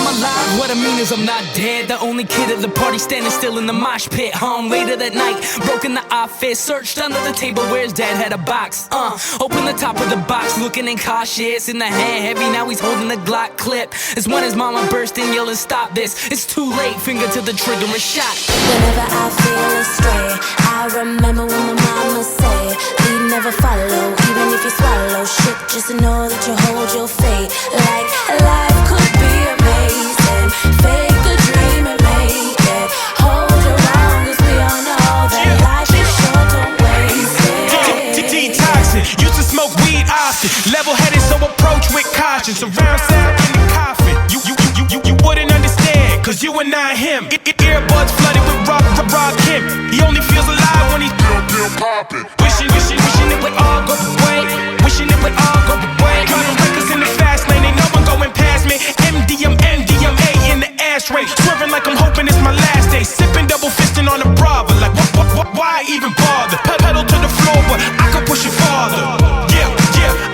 I'm alive, what I mean is I'm not dead. The only kid at the party standing still in the mosh pit. Home later that night, broke in the office, searched under the table where his dad had a box. Open the top of the box, looking incautious. In the hand heavy, now he's holding a Glock clip. It's when his mama burst in yelling, stop this. It's too late, finger to the trigger and shot. Whenever I feel astray, I remember when my mama say, lead never follow, even if you swallow shit, just to know that you hold your fate. Like life could be amazing, fake the dream and make it. Hold your own, cause we all know that life is short, don't waste it. Detoxing, used to smoke weed often, level-headed so approach with caution. Surround sound in the coffin, you wouldn't understand, cause you are not him. Earbuds flooded with raw Kim. He only feels alive when he's still popping. Wishing it would all go away. Wishing it would all go away. Driving records in the fast lane, ain't no one going past me. MDMA in the ashtray, swerving like I'm hoping it's my last day. Sipping double fisting on a Brava, like why even bother? Pedal to the floor, but I could push it farther. Yeah,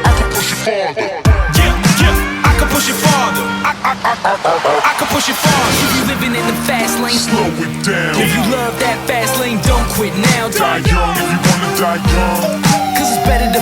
I could push it farther. Yeah, I could push it farther. I could push it farther. If you living in the fast lane, slow it down. If you love that fast lane, don't quit now. Die young if you wanna die young. Cause it's better to